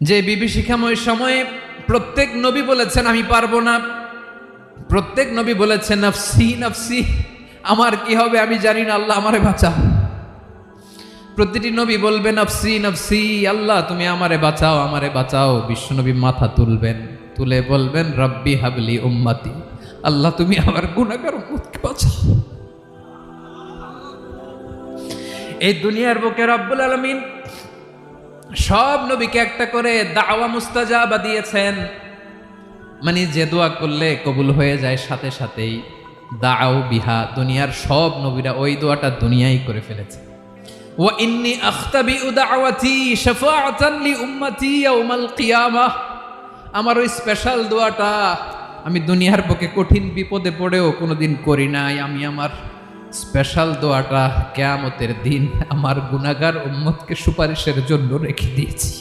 যে বিভীষিকাময় সময়ে প্রত্যেক নবী বলেছেন আমি পারবো না, প্রত্যেক নবী বলেছেন নফসি নফসি, আমার কি হবে আমি জানি না, আল্লাহ আমারে বাঁচাও। প্রতিটি নবী বলবেন নফসি নফসি, আল্লাহ তুমি আমারে বাঁচাও আমারে বাঁচাও। বিশ্বনবী মাথা তুলবেন, তুলে বলবেন রব্বি হাবলি উম্মতি, আল্লাহ তুমি আমার গুনাহগার উম্মতকে বাঁচাও। এই দুনিয়ার বুকে রব্বুল আলামিন সব নবীকে একটা করে দাওয়া মুস্তাজাবা দিয়েছেন, মানে যে দোয়া করলে কবুল হয়ে যায় সাথে সাথেই। দাও বিহা, দুনিয়ার সব নবীরা ওই দোয়াটা দুনিয়ায় করে ফেলেছে। ওয়া ইন্নী আখতাবিউ দাওয়াতি শাফাআতান লি উম্মতি ইয়াউমাল কিয়ামাহ, আমার ওই স্পেশাল দোয়াটা আমি দুনিয়ার বুকে কঠিন বিপদে পড়েও কোনোদিন করি নাই। আমি আমার স্পেশাল দোয়াটা কিয়ামতের দিন আমার গুনাহগার উম্মতকে সুপারিশের জন্য রেখে দিয়েছি।